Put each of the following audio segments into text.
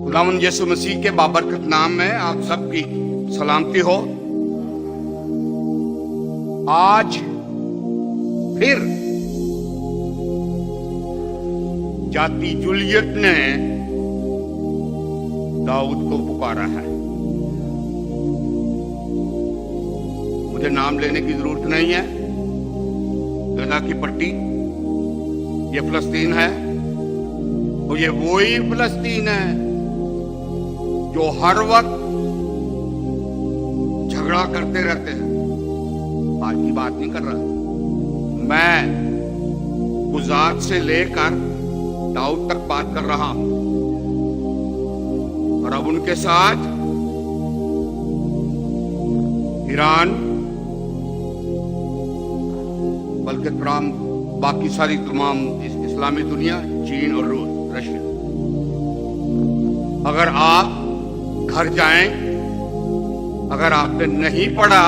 खुदावंद यीशु मसीह के बाबरकत नाम में आप सबकी सलामती हो। आज फिर जाति जूलियत ने दाऊद को पुकारा है। मुझे नाम लेने की जरूरत नहीं है। गजा की पट्टी ये फिलिस्तीन है और ये वही फिलिस्तीन है जो हर वक्त झगड़ा करते रहते हैं। आज की बात नहीं कर रहा मैं, गुजात से लेकर दाऊद तक बात कर रहा हूं। और अब उनके साथ ईरान, बल्कि बाकी सारी तमाम इस्लामी दुनिया, चीन और रूस, रशिया। अगर आप घर जाएं, अगर आपने नहीं पढ़ा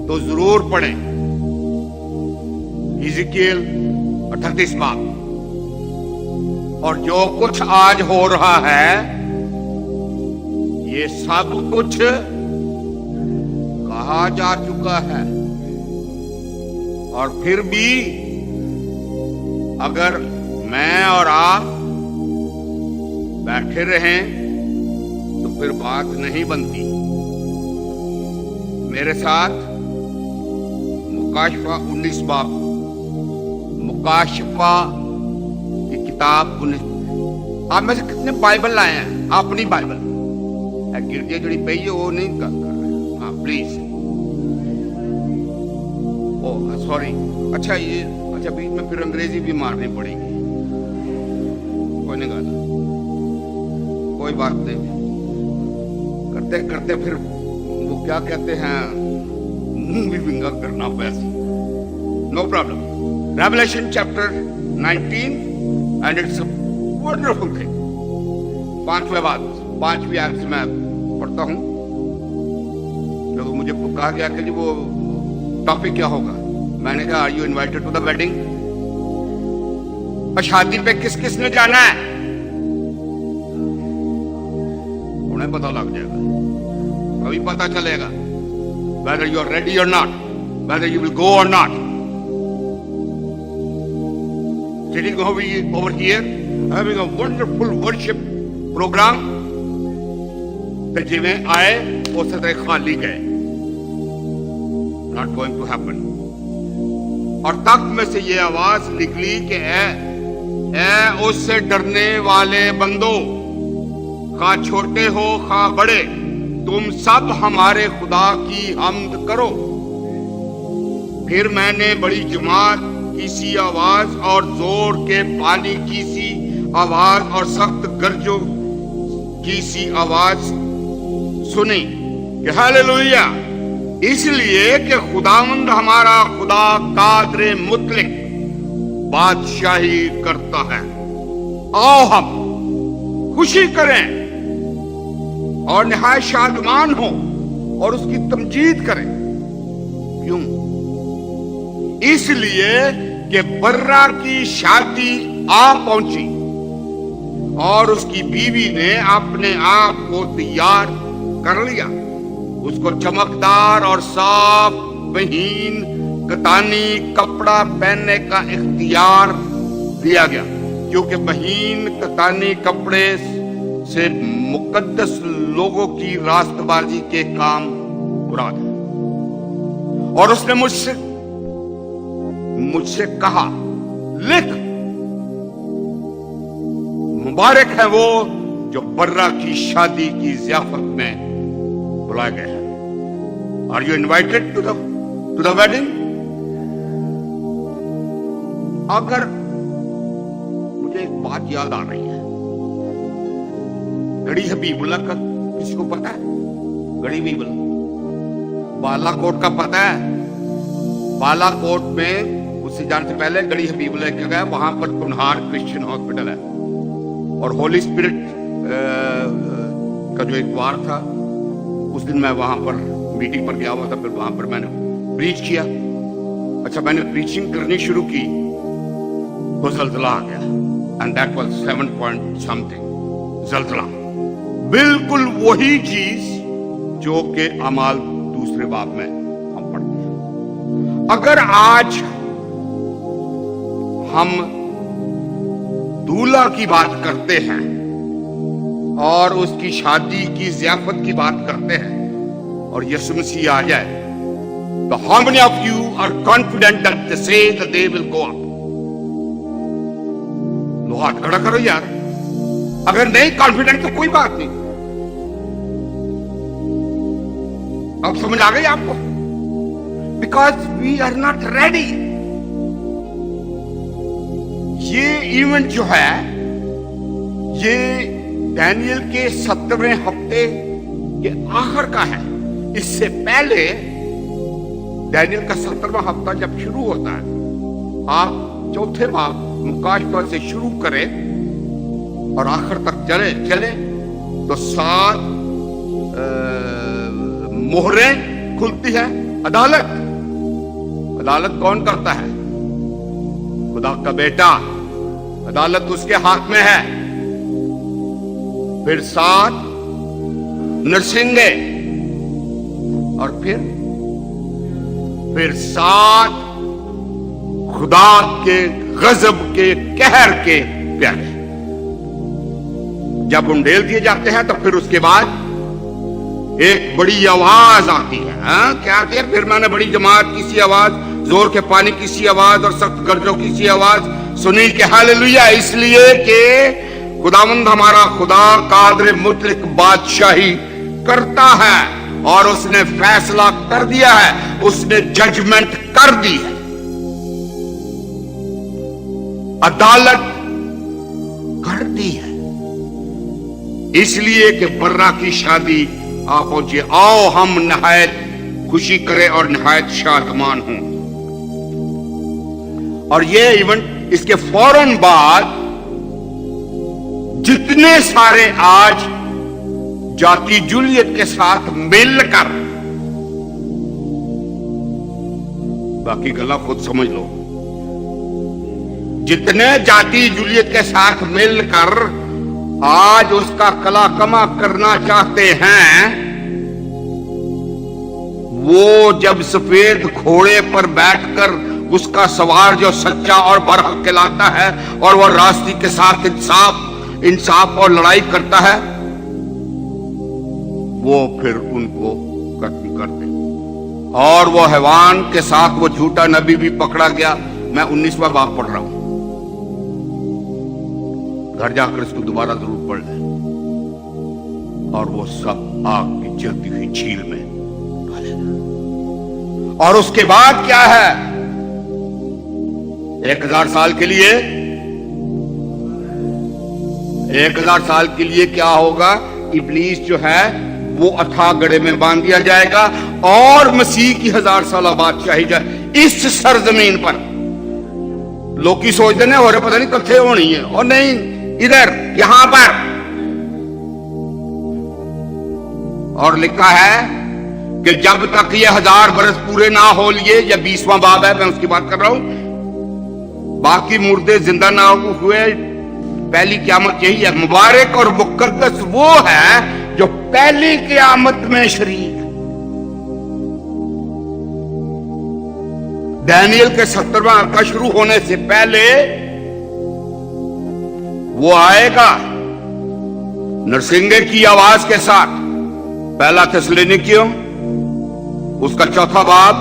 तो जरूर पढ़ें इज़िकिएल 38 बाब। और जो कुछ आज हो रहा है ये सब कुछ कहा जा चुका है। और फिर भी अगर मैं और आप बैठे रहें तो फिर बात नहीं बनती। मेरे साथ मुकाशफा 19 बाब, मुकाशफा की किताब 19। आप में से कितने बाइबल लाए हैं? अपनी बाइबल गिरजे जड़ी पई है वो नहीं कर रहे। हाँ प्लीज। O sorry. अच्छा ये अच्छा बीच में फिर अंग्रेजी भी मारनी पड़ेगी। कोई नहीं गाना, कोई बात नहीं। करते करते फिर वो क्या कहते हैं, मुंह भी विंगा करना पैसे। No problem. Revelation chapter 19 and it's a wonderful thing. 5वीं आयत से मैं पढ़ता हूं। जब मुझे कहा गया कि वो टॉपिक क्या होगा, मैंने कहा are you invited to the wedding. और शादी पे किस किस ने जाना है उन्हें पता लग जाएगा, अभी पता चलेगा whether you are ready or not, whether you will go or not. Sitting over here having a wonderful worship program ਤੇ ਜਿਵੇਂ ਆਏ ਉਸੇ ਤਰ੍ਹਾਂ ਖਾਲੀ गए, not going to happen. और तख्त में से ये आवाज निकली कि ऐ उससे डरने वाले बंदो, खा छोटे हो खा बड़े, तुम सब हमारे खुदा की हम्द करो। फिर मैंने बड़ी जमात की सी आवाज और जोर के पानी की सी आवाज और सख्त गरजों की सी आवाज सुनी कि हालेलुया, इसलिए कि खुदावंद हमारा खुदा कादरे मुतलक बादशाही करता है। आओ हम खुशी करें और निहायत शादमान हो और उसकी तमजीद करें। क्यों? इसलिए कि बर्रा की शादी आ पहुंची और उसकी बीवी ने अपने आप को तैयार कर लिया। उसको चमकदार और साफ महीन कतानी कपड़ा पहनने का इख्तियार दिया गया, क्योंकि महीन कतानी कपड़े से मुकद्दस लोगों की रास्तबाजी के काम मुराद है। और उसने मुझसे कहा, लिख, मुबारक है वो जो बर्रा की शादी की ज़ियाफत में बुलाए गए हैं। Are you invited to the wedding? अगर मुझे एक बात याद आ रही है, गड़ी हबीबुल्लाह का किसी को पता है? गड़ी हबीबुल्लाह बालाकोट का पता है? बालाकोट में उससे जाने से पहले गड़ी हबीबुल्लाह क्या गया, वहां पर कुन्हार क्रिश्चियन हॉस्पिटल है। और होली स्पिरिट का जो एक वार था, उस दिन मैं वहां पर मीटिंग पर गया हुआ था। फिर वहां पर मैंने प्रीच किया। अच्छा, मैंने प्रीचिंग करनी शुरू की तो जल्जला आ गया, and that was 7 point something जल्जला। बिल्कुल वही चीज जो कि अमाल दूसरे बाब में हम पढ़ते हैं। अगर आज हम दूल्हा की बात करते हैं और उसकी शादी की ज़ियाफत की बात करते हैं और यीशु मसीह आ जाए, तो how many of you are confident that they say that they will go up? लो हाथ खड़ा करो यार। अगर नहीं कॉन्फिडेंट तो कोई बात नहीं। अब समझ आ गई आपको? Because we are not ready. ये इवेंट जो है, ये डैनियल के 17वें हफ्ते के आखिर का है। इससे पहले डैनियल का 17वां हफ्ता जब शुरू होता है, आप चौथे माह मुकाशवा से शुरू करें और आखिर तक चले तो 7 मोहरें खुलती है। अदालत कौन करता है? खुदा का बेटा। अदालत उसके हाथ में है। फिर 7 नरसिंगे और फिर 7 खुदा के गजब के कहर के प्याले जब उंडेल दिए जाते हैं, तो फिर उसके बाद एक बड़ी आवाज आती है। क्या आती है? फिर मैंने बड़ी जमात की सी आवाज, जोर के पानी की सी आवाज और सख्त गर्जों की सी आवाज सुनी कि हालेलुया, इसलिए कि खुदावंद हमारा खुदा कादिर मुतलक बादशाही करता है और उसने फैसला कर दिया है, उसने जजमेंट कर दी है। अदालत कर दी है, इसलिए कि बर्रा की शादी आ पहुंचे। आओ हम नहायत खुशी करें और नहायत शादमान हों। और ये इवेंट, इसके फौरन बाद जितने सारे आज जाति जूलियत के साथ मिलकर, बाकी गला खुद समझ लो, जितने जाति जूलियत के साथ मिलकर आज उसका कला कमा करना चाहते हैं, वो जब सफेद घोड़े पर बैठकर उसका सवार जो सच्चा और बरहक कहलाता है और वह रास्ते के साथ इंसाफ और लड़ाई करता है, वो फिर उनको खत्म कर दे। और वो हैवान के साथ वो झूठा नबी भी पकड़ा गया। मैं 19वां बाब पढ़ रहा हूं, घर जाकर इसको दोबारा जरूर पढ़ लें। और वो सब आग की जलती हुई झील में डालेगा। और उसके बाद क्या है? 1000 साल के लिए, 1000 साल के लिए क्या होगा? इब्लीस जो है वो अथाह गड्ढे में बांध दिया जाएगा और मसीह की 1000 साल बादशाही जाए इस सरजमीन पर। लोग की सोचते हैं और पता नहीं कथे होनी है, और नहीं, इधर यहां पर। और लिखा है कि जब तक ये 1000 बरस पूरे ना हो लिए, या 20वां बाब है, मैं उसकी बात कर रहा हूं, बाकी मुर्दे जिंदा ना हुए, पहली क़यामत यही है। मुबारक और मुकद्दस वो है जो पहली क़यामत में शरीक। डैनियल के 17वां हफ्ता शुरू होने से पहले वो आएगा नरसिंगे की आवाज के साथ। पहला थिस्सलुनीकियों उसका 4था बाब,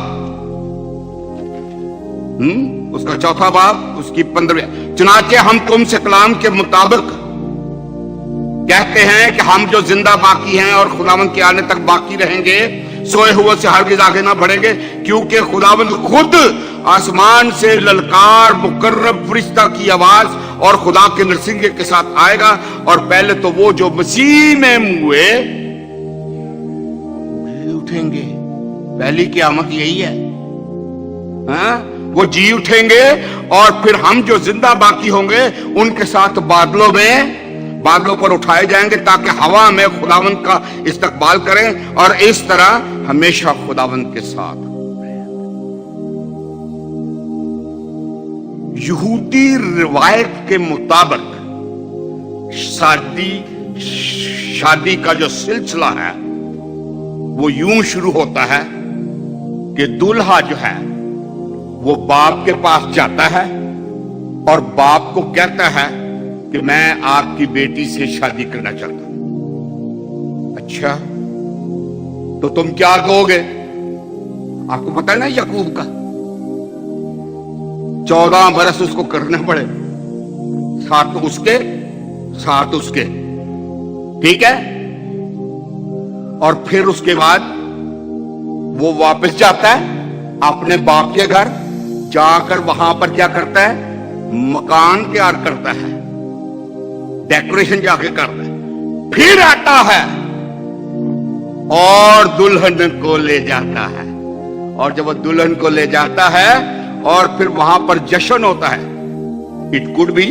उसका 4था बाब, उसकी 15वीं। चुनाचे हम तुमसे कलाम के मुताबिक कहते हैं कि हम जो जिंदा बाकी हैं और खुदावंद के आने तक बाकी रहेंगे, सोए हुए से हरगिज़ आगे ना बढ़ेंगे, क्योंकि खुदावंद खुद आसमान से ललकार मुकर्रब फरिश्ता की आवाज और खुदा के नरसिंगे के साथ आएगा। और पहले तो वो जो मसीह में हुए उठेंगे। पहली क़यामत यही है, वो जी उठेंगे और फिर हम जो जिंदा बाकी होंगे उनके साथ बादलों पर उठाए जाएंगे, ताकि हवा में खुदावंद का इस्तकबाल करें और इस तरह हमेशा खुदावंद के साथ। यहूदी रिवायत के मुताबिक शादी शादी का जो सिलसिला है वो यूं शुरू होता है कि दूल्हा जो है वो बाप के पास जाता है और बाप को कहता है कि मैं आपकी बेटी से शादी करना चाहता हूं। अच्छा, तो तुम क्या कहोगे? आपको पता है ना याकूब का 14 बरस उसको करने पड़े, साथ उसके साथ उसके, ठीक है। और फिर उसके बाद वो वापस जाता है अपने बाप के घर, जाकर वहां पर क्या करता है? मकान तैयार करता है, डेकोरेशन जाके करता है, फिर आता है और दुल्हन को ले जाता है। और जब वो दुल्हन को ले जाता है और फिर वहां पर जश्न होता है, it could be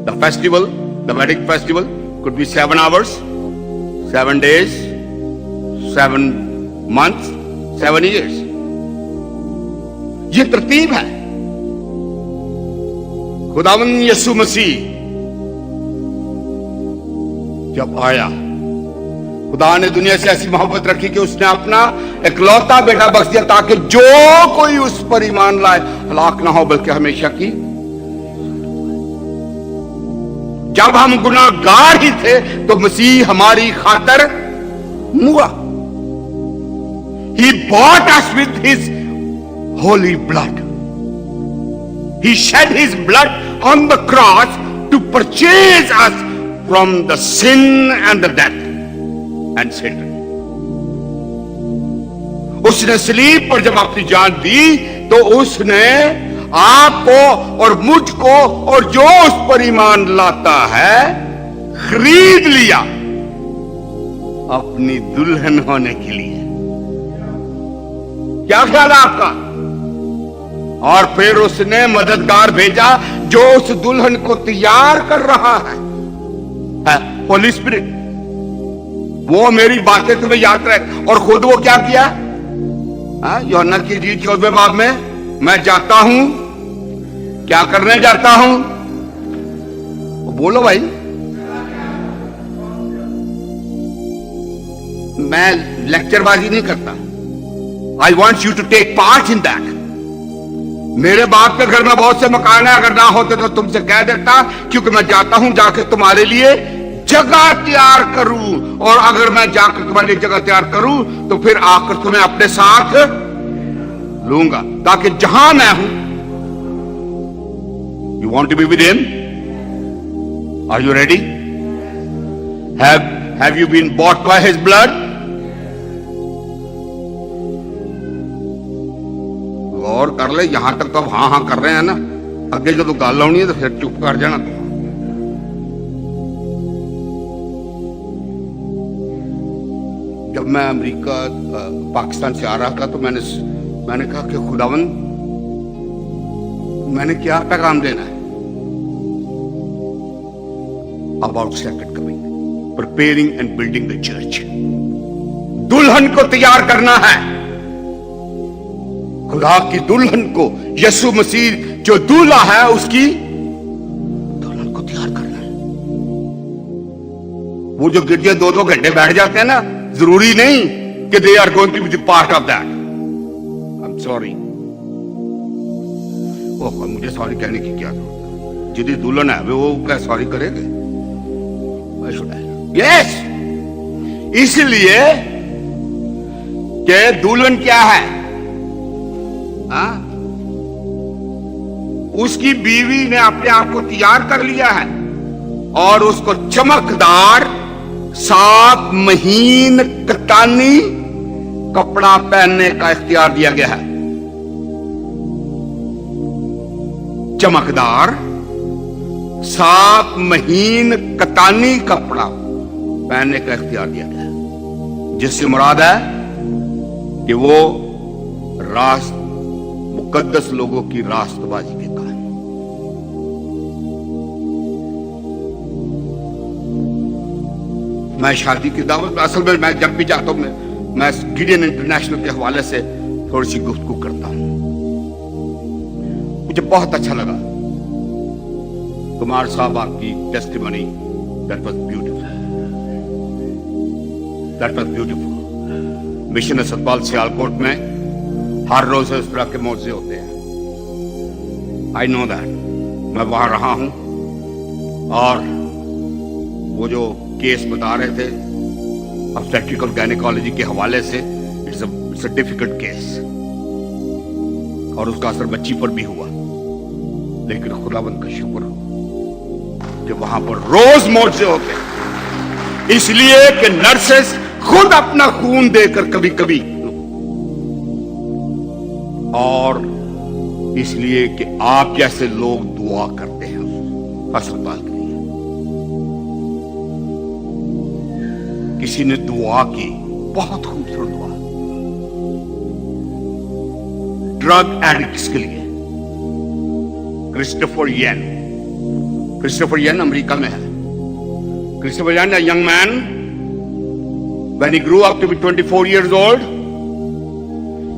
the festival, the wedding festival could be 7 hours, 7 days, 7 months, 7 years. ये तरतीब है। खुदावंद यीशु मसीह जब आया, खुदा ने दुनिया से ऐसी मोहब्बत रखी कि उसने अपना इकलौता बेटा बख्श दिया ताकि जो कोई उस पर ईमान लाए हलाक ना हो बल्कि हमेशा की। जब हम गुनाहगार ही थे तो मसीह हमारी खातिर मुआ। He bought us with his holy blood. He shed his blood on the cross to purchase us from the sin and the death and Satan. उसने सलीब पर जब अपनी जान दी तो उसने आपको और मुझको और जो उस पर ईमान लाता है खरीद लिया अपनी दुल्हन होने के लिए। क्या ख्याल है आपका? और फिर उसने मददगार भेजा जो उस दुल्हन को तैयार कर रहा है होली स्पिरिट। वो मेरी बातें तुम्हें याद रहे। और खुद वो क्या किया? यूहन्ना की इंजील 14वें बाब में, मैं जाता हूं, क्या करने जाता हूं? बोलो भाई। मैं लेक्चरबाजी नहीं करता। I want you to take part in that. मेरे बाप के घर में बहुत से मकान है, अगर ना होते तो तुमसे कह देता, क्योंकि मैं जाता हूं जाके तुम्हारे लिए जगह तैयार करूं। और अगर मैं जाकर तुम्हारे लिए जगह तैयार करूं तो फिर आकर तुम्हें अपने साथ लूंगा, ताकि जहां मैं हूं। You want to be with him? Are you ready? Have you been bought by his blood? गौर कर ले। यहां तक तो अब हाँ हाँ कर रहे हैं ना, अगे जो गल आनी है तो फिर चुप कर जाना। जब मैं अमेरिका पाकिस्तान से आ रहा था तो मैंने कहा कि खुदावंद मैंने क्या पैगाम देना है? About second coming, preparing and building the church. दुल्हन को तैयार करना है। खुदा की दुल्हन को, यीशु मसीह जो दूल्हा है उसकी दुल्हन को तैयार करना है। वो जो गिरजे 2-2 घंटे बैठ जाते हैं ना, जरूरी नहीं कि they are going to be the part of that. I'm sorry. मुझे सॉरी कहने की क्या जरूरत है? जिदी दुल्हन है वो क्या सॉरी करेंगे? यस, इसलिए कि दुल्हन क्या है? उसकी बीवी ने अपने आप को तैयार कर लिया है और उसको चमकदार, साफ, महीन, कतानी कपड़ा पहनने का इख्तियार दिया गया है। चमकदार, साफ, महीन, कतानी कपड़ा पहनने का इख्तियार दिया गया है, जिससे मुराद है कि वो मुकद्दस लोगों की रास्तबाजी के कारण। मैं शादी की दावत में, असल में मैं जब भी जाता हूं मैं गिडियन इंटरनेशनल के हवाले से थोड़ी सी गुफ्तगू करता हूं। मुझे बहुत अच्छा लगा कुमार साहब आपकी testimony, that was beautiful. That was beautiful. Mission असदबाल सियालकोट में हर रोज इस तरह के मौजे होते हैं। आई नो दैट, मैं वहां रहा हूं। और वो जो केस बता रहे थे ऑब्स्टेट्रिकल गायनेकोलॉजी के हवाले से, इट्स अ डिफिकल्ट केस और उसका असर बच्ची पर भी हुआ। लेकिन खुदावंद का शुक्र हो कि वहां पर रोज मौजे होते हैं, इसलिए कि नर्सेस खुद अपना खून देकर कभी कभी, और इसलिए कि आप जैसे लोग दुआ करते हैं अस्पताल के लिए। किसी ने दुआ की, बहुत खूबसूरत दुआ, ड्रग एडिक्ट्स के लिए। क्रिस्टोफर येन अमेरिका में है। Christopher yen, a young man, when he grew up to be 24 years old,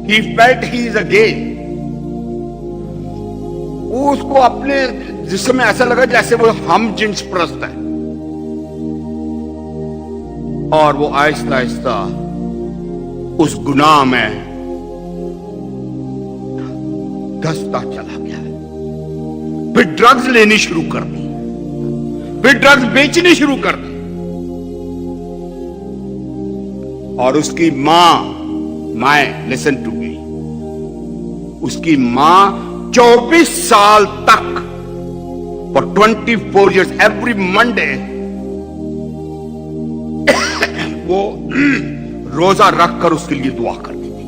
he felt he is a gay. उसको अपने जिस्म में ऐसा लगा जैसे वो हम जिन्स परस्त है, और वो आहिस्ता आहिस्ता उस गुनाह में धंसता चला गया। फिर ड्रग्स लेनी शुरू कर दी, फिर ड्रग्स बेचनी शुरू कर दी, और उसकी मां लिसन टू मी, उसकी मां 24 साल तक, फॉर 24 years, एवरी मंडे वो रोजा रखकर उसके लिए दुआ करती थी।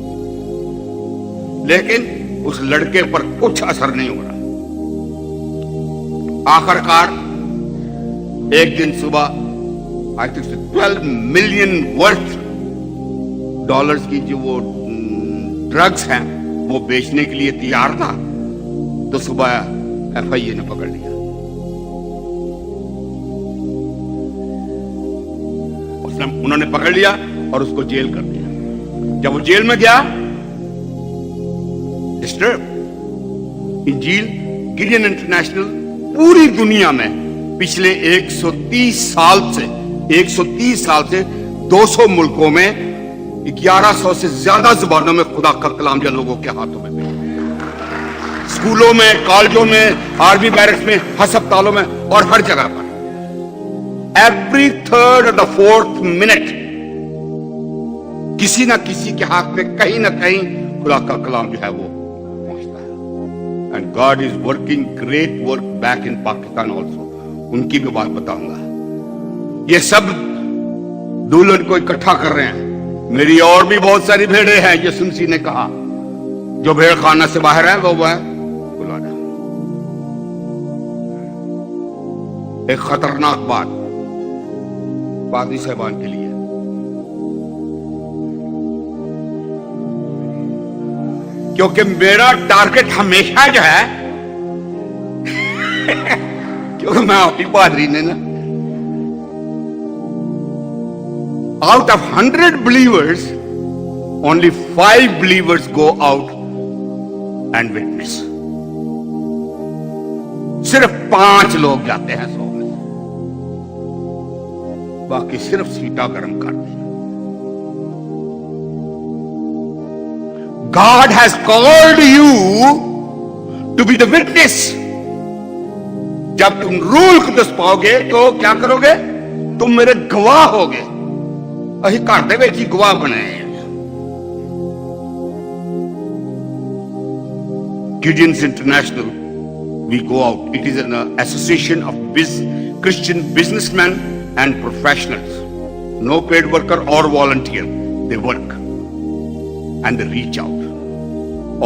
लेकिन उस लड़के पर कुछ असर नहीं हो रहा। आखिरकार एक दिन सुबह आई थिंक $12 million वर्थ की जो वो ड्रग्स हैं वो बेचने के लिए तैयार था, तो सुबह FIA ने पकड़ लिया। उन्होंने पकड़ लिया और उसको जेल कर दिया। जब वो जेल में गया, डिस्टर्ब इंजील गिलियन इंटरनेशनल पूरी दुनिया में पिछले 130 साल से 200 मुल्कों में 1100 से ज्यादा जुबानों में खुदा का कलाम या लोगों के हाथों में, स्कूलों में, कॉलेजों में, आर्मी बैरक्स में, अस्पतालों में और हर जगह पर एवरी थर्ड और द फोर्थ मिनट किसी ना किसी के हाथ में कहीं ना कहीं खुदा का कलाम जो है वो पहुंचता है। And God is working great work back in Pakistan also. उनकी भी बात बताऊंगा। ये सब दुल्हन को इकट्ठा कर रहे हैं। मेरी और भी बहुत सारी भेड़ें हैं, यसुमसी ने कहा, जो भेड़ खाना से बाहर है वो बुला रहा। एक खतरनाक बात पादरी साहबान के लिए, क्योंकि मेरा टारगेट हमेशा जो है क्योंकि मैं आपकी पादरी ने ना, out of 100 believers, only 5 believers go out and witness. सिर्फ 5 लोग जाते हैं 100 में, बाकी सिर्फ सीटा गर्म करते हैं। God has called you to be the witness. जब तुम रूल कुदस पाओगे तो क्या करोगे? तुम मेरे गवाह होगे। अही घर दे विच ही गवाह बने। Gideon's International, we go out. It is an association of Christian businessmen and professionals. No paid worker or volunteer. They work and they reach out.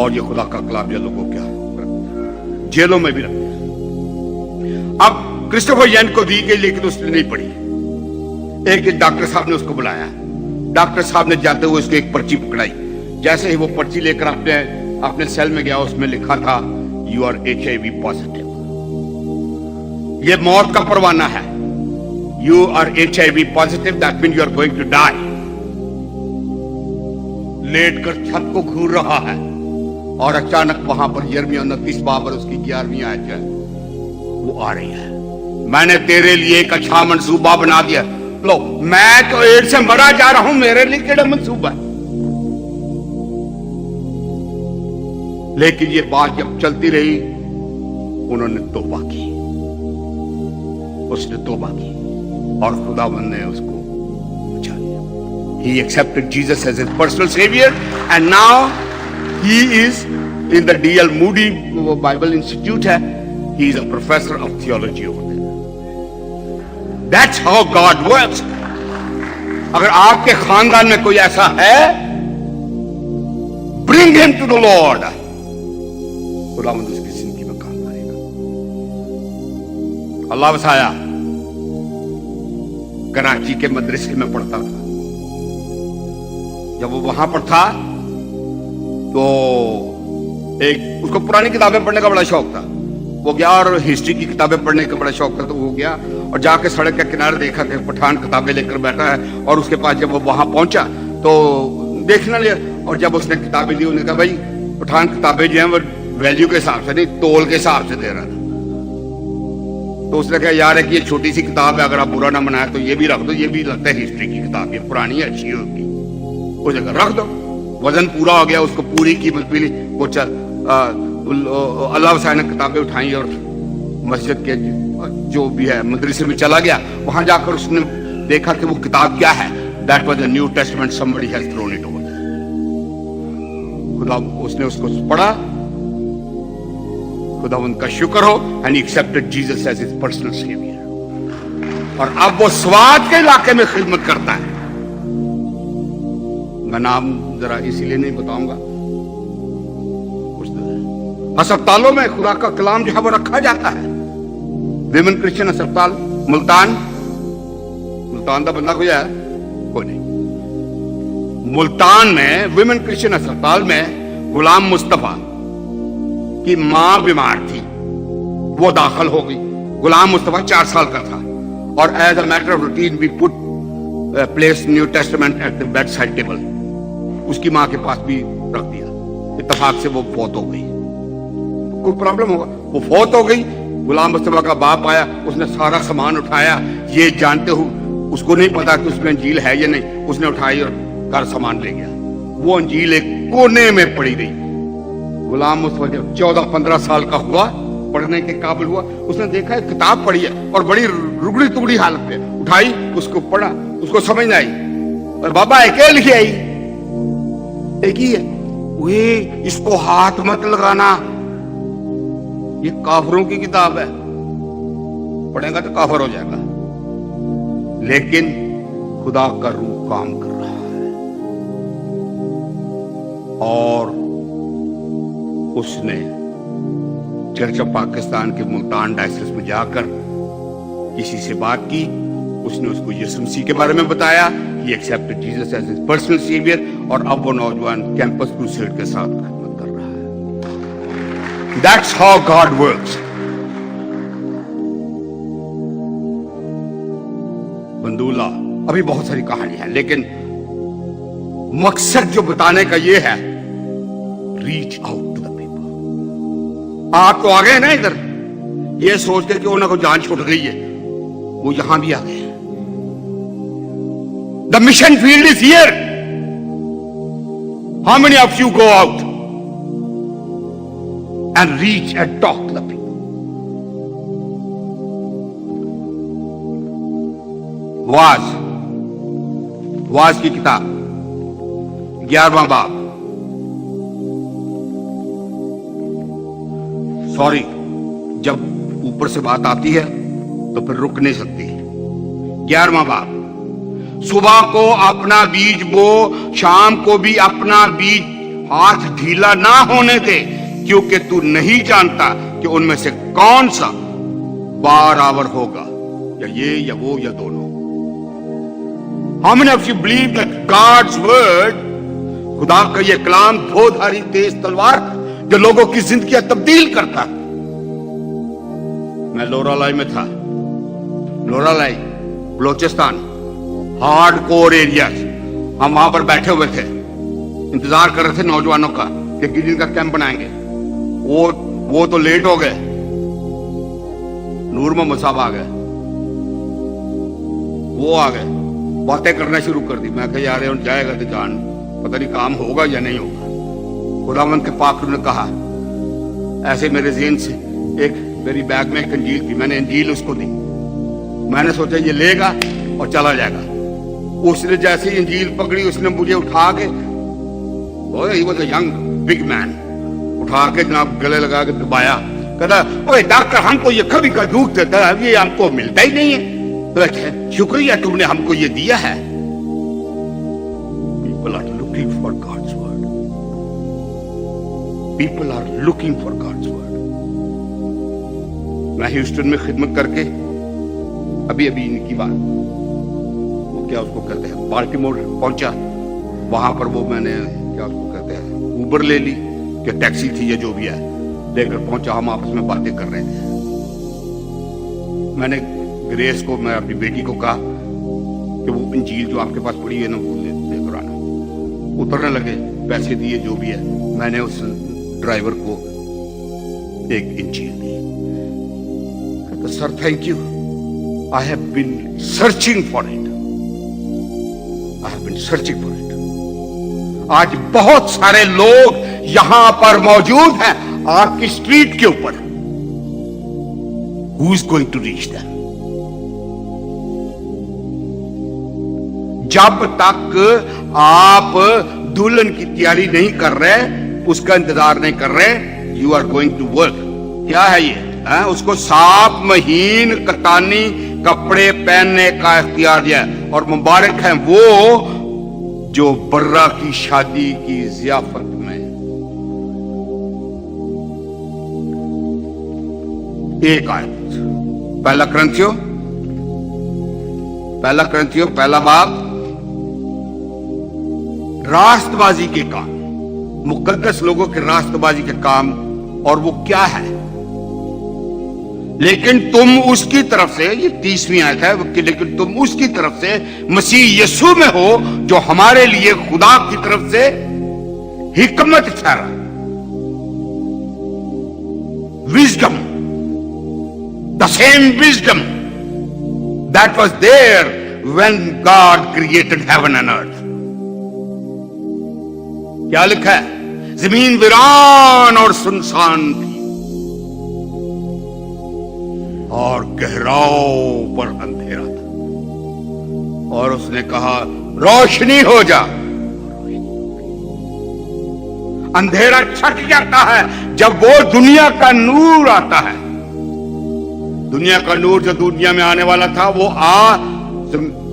और ये खुदा का कलाम ये लोगों क्या जेलों में भी रखते हैं। अब क्रिस्टोफर येन को दी गई, लेकिन उसने नहीं पढ़ी। एक दिन डॉक्टर साहब ने उसको बुलाया। डॉक्टर साहब ने जाते हुए उसको एक पर्ची पकड़ाई। जैसे ही वो पर्ची लेकर अपने सेल में गया, उसमें लिखा था यू आर HIV पॉजिटिव। ये मौत का परवाना है। You are HIV positive, that mean you are going to die. लेटकर छत को घूर रहा है और अचानक वहां पर यिर्मयाह 29 बाब और उसकी 11वीं आयत वो आ रही है। मैंने तेरे लिए एक अच्छा मंसूबा बना दिया। लो मैं तो एड्स से मरा जा रहा हूं, मेरे लिए केड़ा मंसूबा है। लेकिन ये बात जब चलती रही, उन्होंने तौबा की, उसने तौबा की और खुदावंद ने उसको बचा लिया। He accepted Jesus as his personal savior and now he is in the D.L. Moody Bible Institute है, he is a professor of theology over there. That's how God works. अगर आपके खानदान में कोई ऐसा है, bring him to the Lord. खुदावंद उसकी जिंदगी में काम करेगा। अल्लाह वसाया कराची के मदरसे में पढ़ता था। जब वो वहां पर था तो एक उसको पुरानी किताबें पढ़ने का बड़ा शौक था। वो गया और हिस्ट्री की किताबें पढ़ने का बड़ा शौक था, तो वो गया और जाके सड़क के किनारे देखा कि पठान किताबें लेकर बैठा है, और उसके पास जब वो वहां पहुंचा तो देखना लिया, और जब उसने किताबें ली, उन्होंने कहा भाई पठान किताबें जो हैं वो वैल्यू के हिसाब से नहीं, तोल के हिसाब से दे रहा था। तो उसने कहा यार है कि ये छोटी सी किताब है, अगर आप बुरा ना मनाए तो ये भी रख दो, ये भी लगता है हिस्ट्री की किताब, ये पुरानी है, अच्छी होगी, उस जगह रख दो। वजन पूरा हो गया, उसको पूरी कीमत मिली। वो चल अल्लाह वसाया ने किताबें उठाई और मस्जिद के जो भी है मदरसे में चला गया। वहां जाकर उसने देखा कि वो किताब क्या है। That was the New Testament, somebody has thrown it over. खुदा उसने उसको पढ़ा, खुदा उनका शुक्र हो, and he accepted Jesus as his personal saviour. और अब वो स्वात के इलाके में खिदमत करता है। मैं नाम जरा इसीलिए नहीं बताऊंगा, अस्पतालों में खुदा का कलाम जो है वो रखा जाता है। विमेन क्रिश्चियन अस्पताल मुल्तान का बंदा कोई है? कोई नहीं। मुल्तान में विमेन क्रिश्चियन अस्पताल में गुलाम मुस्तफा की मां बीमार थी, वो दाखिल हो गई। गुलाम मुस्तफा 4 साल का था, और as a matter of routine we put place New Testament at the bedside table. उसकी मां के पास भी रख दिया। इत्तेफाक से वो फौत हो गई। कोई प्रॉब्लम होगा, वो फौत हो गई। गुलाम मुस्तफा का बाप आया, उसने सारा सामान उठाया, ये जानते हो उसको नहीं पता कि उसमें अंजील है या नहीं, उसने उठाई और घर सामान ले गया। वो अंजील एक कोने में पड़ी रही। गुलाम मुस्तफा जब 14-15 साल का हुआ, पढ़ने के काबिल हुआ, उसने देखा एक किताब पढ़ी है और बड़ी रुगड़ी तुगड़ी हालत में, उठाई, उसको पढ़ा, उसको समझ नहीं आई। और बाबा एक लिखी आई, एक ही है, वे इसको हाथ मत लगाना, ये काफरों की किताब है, पढ़ेगा तो काफर हो जाएगा। लेकिन खुदा का रूह काम कर रहा है, और उसने चर्च ऑफ पाकिस्तान के मुल्तान डायसिस में जाकर किसी से बात की। उसने उसको यीशु मसीह के बारे में बताया। He accepted Jesus as his personal savior, और अब वो नौजवान कैंपस क्रूसेड के साथ खिदमत कर रहा है। That's how God works. बंदूला, अभी बहुत सारी कहानी है, लेकिन मकसद जो बताने का ये है, reach out to the people. आप तो आ गए ना इधर, ये सोच के कि उन्हें को जान छूट गई है, वो यहां भी आ गए। The mission field is here. How many of you go out and reach and talk to the people? Was की किताब 11वां बाब, सॉरी, जब ऊपर से बात आती है तो फिर रुक नहीं सकती। 11वां बाब, सुबह को अपना बीज बो, शाम को भी अपना बीज हाथ ढीला ना होने दे, क्योंकि तू नहीं जानता कि उनमें से कौन सा बराबर होगा, या ये या वो या दोनों। How many of you believe that God's word, खुदा का ये कलाम धोधारी तेज तलवार जो लोगों की जिंदगी तब्दील करता है। मैं लोरालाई में था, Loralai Balochistan, hard core areas. हम वहां पर बैठे हुए थे, इंतजार कर रहे थे नौजवानों का कि किस दिन का कैंप बनाएंगे। वो तो लेट हो गए, नूर मोहम्मद साहब आ गए। वो आ गए, बातें करना शुरू कर दी। मैं कहा यार उन जाएगा तो जान, पता नहीं काम होगा या नहीं होगा। खुदावंद के पाक ने कहा, ऐसे मेरे ज़हन से एक मेरी बैग में एक अंजील थी, मैंने अंजील उसको दी। मैंने सोचा ये लेगा और चला जाएगा। उसने जैसे ही अंजील पकड़ी, उसने मुझे उठा के, he was a young big man, उठा के जनाब गले लगा के दबाया। कहता ओए डॉक्टर, हमको ये कभी का दूध देता है, ये हमको मिलता ही नहीं है। तो शुक्रिया तुमने हमको ये दिया है। People are looking for God's word. People are looking for God's word. मैं ह्यूस्टन में खिदमत करके अभी इनकी बात, वो क्या उसको कहते हैं, बाल्टीमोर पहुंचा। वहां पर वो मैंने क्या उसको कहते हैं, उबर ले ली, क्या टैक्सी थी या जो भी है, लेकर पहुंचा। हम आपस में बातें कर रहे थे। मैंने ग्रेस को, मैं अपनी बेटी को कहा कि वो इंजील जो आपके पास पड़ी है ना, वो लेकर आना। उतरने लगे, पैसे दिए जो भी है। मैंने उस ड्राइवर को एक इंजील दी। कहता sir thank you, I have been searching for it, I have been searching for it. आज बहुत सारे लोग यहां पर मौजूद हैं आपकी स्ट्रीट के ऊपर। Who is going to reach them? जब तक आप दुल्हन की तैयारी नहीं कर रहे, उसका इंतजार नहीं कर रहे, you are going to work. क्या है ये? उसको साफ महीन कतानी कपड़े पहनने का इख्तियार दिया। और मुबारक है वो जो बर्रा की शादी की जियाफत में एक आयत, पहला क्रंथियो पहला बाब, रास्तबाजी के काम, मुकद्दस लोगों के रास्तबाजी के काम। और वो क्या है? लेकिन तुम उसकी तरफ से, ये 30वीं आयत है, लेकिन तुम उसकी तरफ से मसीह यीशु में हो, जो हमारे लिए खुदा की तरफ से हिकमत ठहरा, wisdom, the same wisdom that was there when God created heaven and earth. क्या लिखा है? जमीन वीरान और सुनसान थी और गहराओं पर अंधेरा था, और उसने कहा रोशनी हो जा। अंधेरा छट जाता है जब वो दुनिया का नूर आता है। दुनिया का नूर जो दुनिया में आने वाला था वो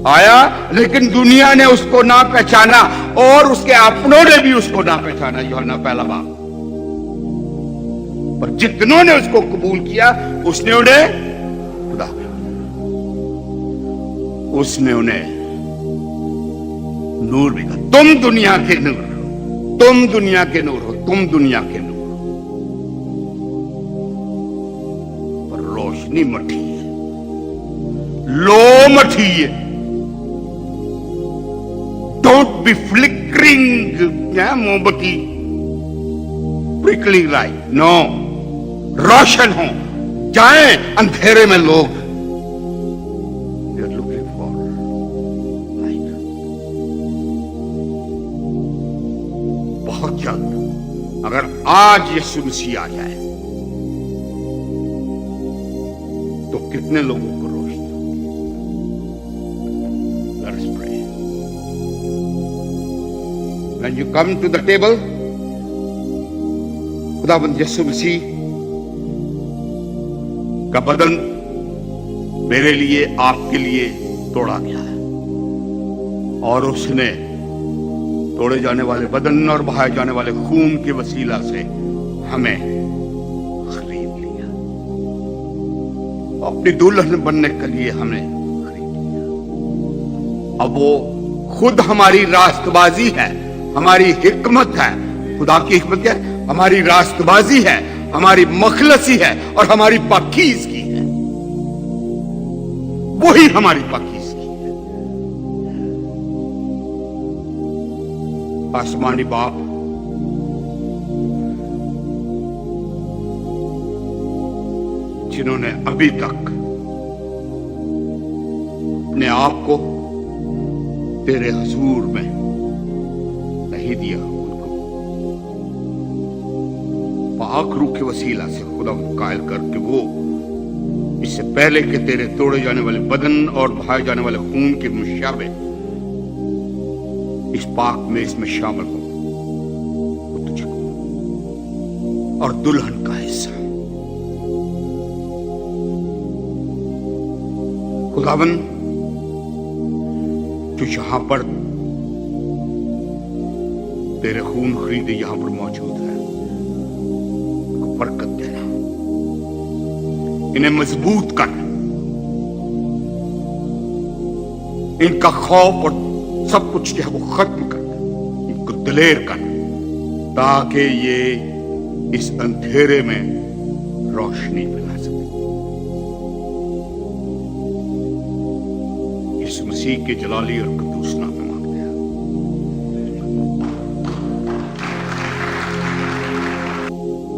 आया, लेकिन दुनिया ने उसको ना पहचाना और उसके अपनों ने भी उसको ना पहचाना। यूहन्ना पहला बाब। पर जितनों ने उसको कबूल किया, उसने उन्हें खुदा, उसने उन्हें नूर भी कहा। तुम दुनिया के नूर हो, तुम दुनिया के नूर हो, तुम दुनिया के नूर हो। पर रोशनी मठी है, लो मठी है। Don't be flickering, मोमबत्ती, prickling light. No, रोशन हो, जाएं अंधेरे में लोग। They are looking for light. बहुत जल्द अगर आज यीशु मसीह आ जाए तो कितने लोगों को रोशनी होगी। Let us pray. When you come to the table, खुदावंद यीशु मसीह का बदन मेरे लिए, आपके लिए तोड़ा गया है, और उसने तोड़े जाने वाले बदन और बहाए जाने वाले खून के वसीला से हमें खरीद लिया। अपनी दुल्हन बनने के लिए हमें खरीद लिया। अब वो खुद हमारी रास्तबाजी है, हमारी हिकमत है। खुदा की हिकमत क्या है? हमारी रास्तबाजी है, हमारी मखलसी है और हमारी पाकीज़गी है। वही हमारी पाकीज़गी है। आसमानी बाप, जिन्होंने अभी तक अपने आप को तेरे हुजूर में नहीं दिया, उनको पाक रूह के वसीला से खुदा कायल करके वो इससे पहले कि तेरे तोड़े जाने वाले बदन और बहाए जाने वाले खून के मुशाबे इस पाक में इसमें शामिल हो, वो तुझको और दुल्हन का हिस्सा खुदावन जो यहां पर तेरे खून खरीदे यहां पर मौजूद है, उनको बरकत देना, इन्हें मजबूत कर, इनका खौफ और सब कुछ जो है वो खत्म कर, इनको दिलेर कर, ताकि ये इस अंधेरे में रोशनी फैला सके। यीशु मसीह के जलाली और